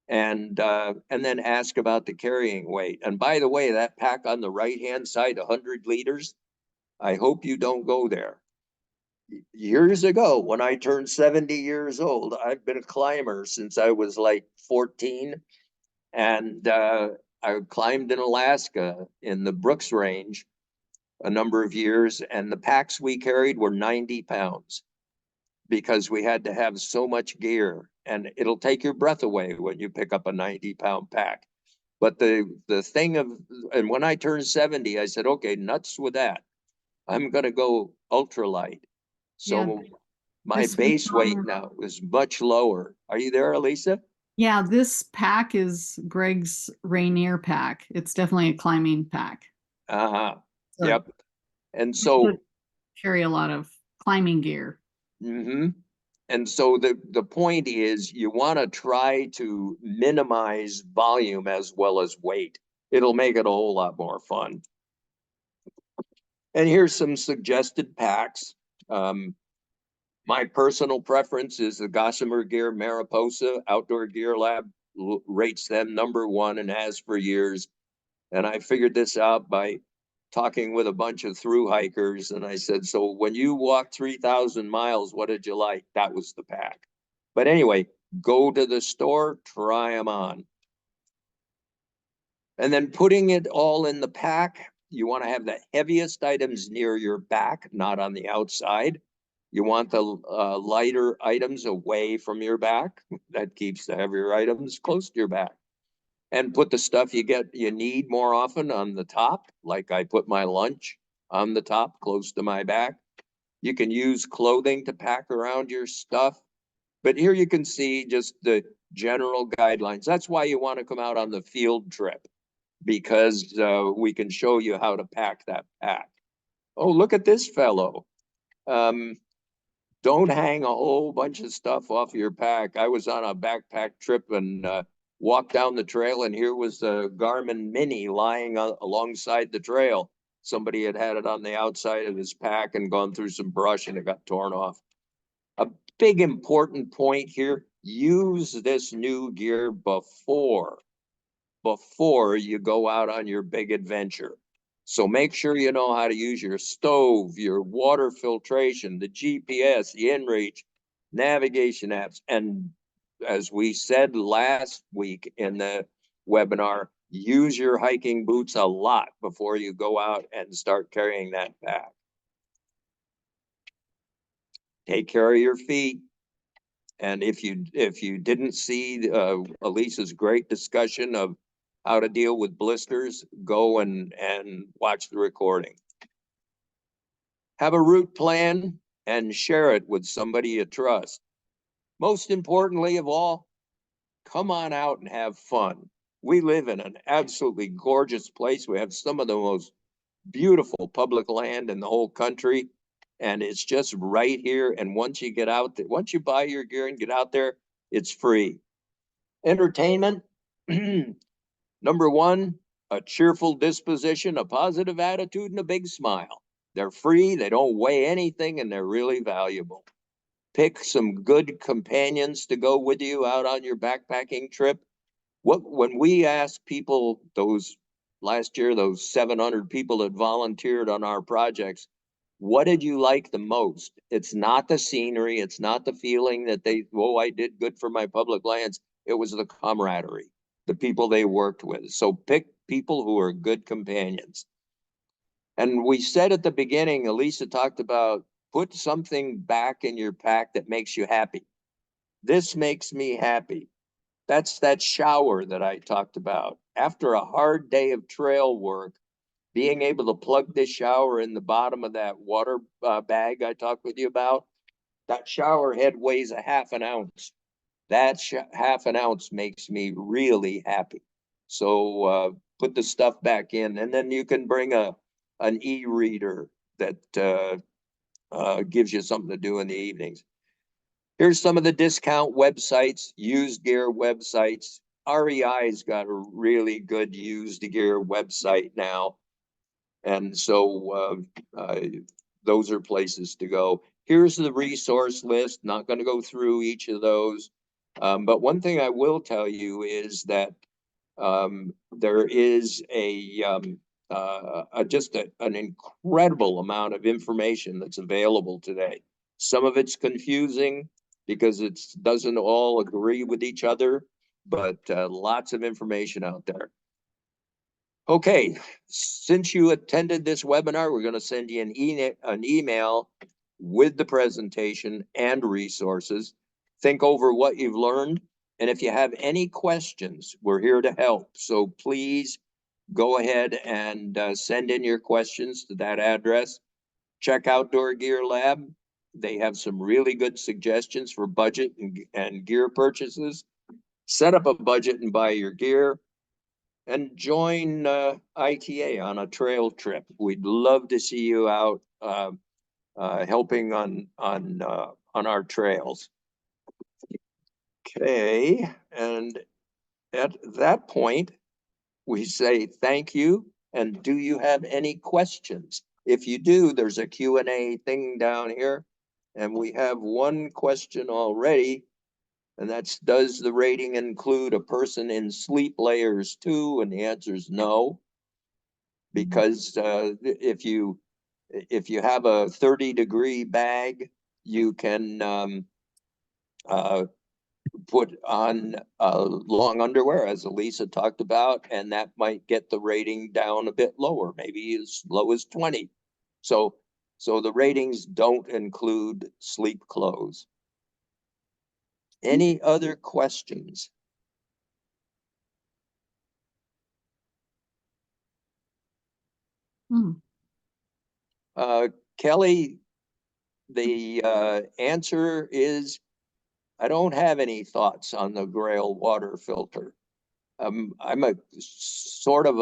and then ask about the carrying weight. And by the way, that pack on the right-hand side, 100 liters, I hope you don't go there. Years ago, when I turned 70 years old, I've been a climber since I was like 14, and I climbed in Alaska in the Brooks Range a number of years, and the packs we carried were 90 pounds because we had to have so much gear, and it'll take your breath away when you pick up a 90-pound pack. But the thing of, and when I turned 70, I said, okay, nuts with that. I'm going to go ultralight. So Yeah, my base weight now is much lower. Are you there, Alisa? Yeah, this pack is Greg's Rainier pack. It's definitely a climbing pack. Uh-huh. So Yep. And so carry a lot of climbing gear. Mm-hmm. And so the point is you want to try to minimize volume as well as weight. It'll make it a whole lot more fun. And here's some suggested packs. My personal preference is the Gossamer Gear Mariposa. Outdoor Gear Lab rates them #1 and has for years. And I figured this out by talking with a bunch of through hikers, and I said, so when you walked 3,000 miles, what did you like? That was the pack. But anyway, go to the store, try them on. And then putting it all in the pack, you want to have the heaviest items near your back, not on the outside. You want the lighter items away from your back. That keeps the heavier items close to your back. And put the stuff you need more often on the top, like I put my lunch on the top close to my back. You can use clothing to pack around your stuff. But here you can see just the general guidelines. That's why you want to come out on the field trip, because we can show you how to pack that pack. Oh, look at this fellow. Don't hang a whole bunch of stuff off your pack. I was on a backpack trip and walked down the trail, and here was the Garmin Mini lying alongside the trail. Somebody had had it on the outside of his pack and gone through some brush, and it got torn off. A big important point here, use this new gear before you go out on your big adventure. So make sure you know how to use your stove, your water filtration, the GPS, the inReach, navigation apps. And as we said last week in the webinar, use your hiking boots a lot before you go out and start carrying that pack. Take care of your feet. And if you didn't see Alisa's great discussion of how to deal with blisters, go and watch the recording. Have a route plan and share it with somebody you trust. Most importantly of all, come on out and have fun. We live in an absolutely gorgeous place. We have some of the most beautiful public land in the whole country, and it's just right here. And once you get out there, once you buy your gear and get out there, it's free. Entertainment. Number one, a cheerful disposition, a positive attitude, and a big smile. They're free, they don't weigh anything, and they're really valuable. Pick some good companions to go with you out on your backpacking trip. When we asked people those last year, those 700 people that volunteered on our projects, what did you like the most? It's not the scenery, it's not the feeling that I did good for my public lands. It was the camaraderie, the people they worked with. So pick people who are good companions. And we said at the beginning, Alisa talked about put something back in your pack that makes you happy. This makes me happy. That's that shower that I talked about. After a hard day of trail work, being able to plug this shower in the bottom of that water bag I talked with you about, that shower head weighs a half an ounce. That half an ounce makes me really happy. So put the stuff back in, and then you can bring an e-reader that gives you something to do in the evenings. Here's some of the discount websites, used gear websites. REI's got a really good used gear website now. And so those are places to go. Here's the resource list. Not going to go through each of those. But one thing I will tell you is that there is just an incredible amount of information that's available today. Some of it's confusing because it doesn't all agree with each other, but lots of information out there. Okay, since you attended this webinar, we're going to send you an email with the presentation and resources. Think over what you've learned. And if you have any questions, we're here to help. So please go ahead and send in your questions to that address. Check Outdoor Gear Lab. They have some really good suggestions for budget and gear purchases. Set up a budget and buy your gear. And join ITA on a trail trip. We'd love to see you out helping on our trails. Okay, and at that point, we say thank you. And do you have any questions? If you do, there's a Q&A thing down here. And we have one question already. And that's, does the rating include a person in sleep layers too? And the answer is no. because if you have a 30-degree bag, you can put on long underwear, as Alisa talked about, and that might get the rating down a bit lower, maybe as low as 20. So the ratings don't include sleep clothes. Any other questions? Hmm. Kelly, the answer is I don't have any thoughts on the Grail water filter. I'm a sort of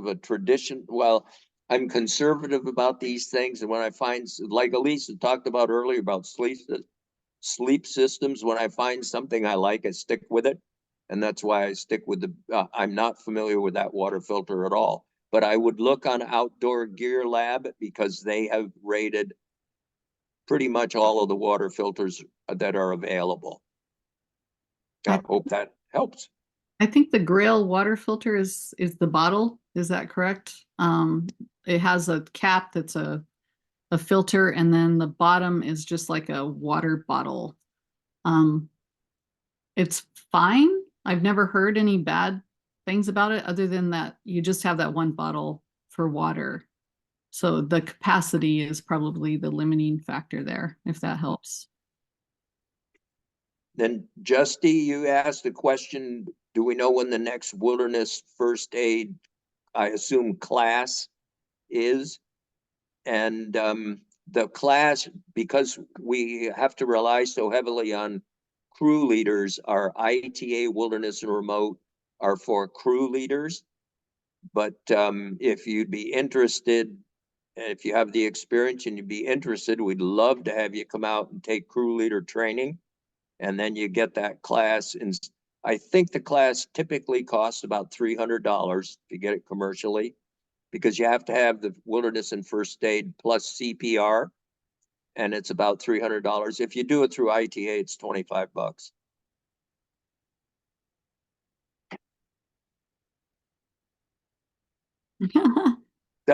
a tradition. Well, I'm conservative about these things, and when I find, like Alisa talked about earlier about sleep systems, when I find something I like, I stick with it, and that's why I stick with the. I'm not familiar with that water filter at all, but I would look on Outdoor Gear Lab because they have rated pretty much all of the water filters that are available. I hope that helps. I think the Grail water filter is the bottle. Is that correct? It has a cap that's a filter, and then the bottom is just like a water bottle. Um, it's fine. I've never heard any bad things about it other than that you just have that one bottle for water. So the capacity is probably the limiting factor there, if that helps. Then, Justy, you asked the question, do we know when the next wilderness first aid, I assume, class is? And the class, because we have to rely so heavily on crew leaders, our ITA Wilderness and Remote are for crew leaders. But if you'd be interested, if you have the experience and you'd be interested, we'd love to have you come out and take crew leader training. And then you get that class. And I think the class typically costs about $300 to get it commercially, because you have to have the wilderness and first aid plus CPR, and it's about $300. If you do it through ITA, it's $25.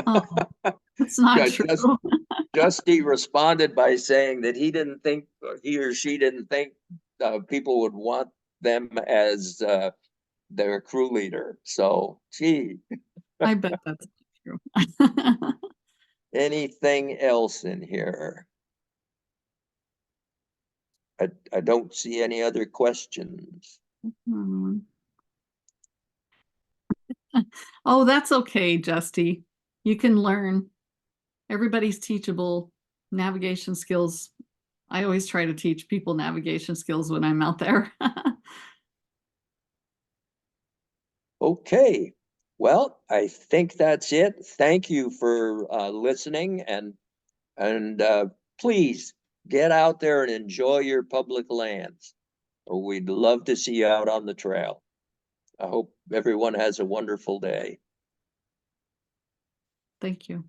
Oh, that's not true. Justy responded by saying that he didn't think, or he or she didn't think people would want them as their crew leader. So, gee, I bet that's true. anything else in here? I don't see any other questions. Hmm. Oh, that's okay, Justy. You can learn. Everybody's teachable. Navigation skills. I always try to teach people navigation skills when I'm out there. Okay. Well, I think that's it. Thank you for listening, and please get out there and enjoy your public lands. We'd love to see you out on the trail. I hope everyone has a wonderful day. Thank you.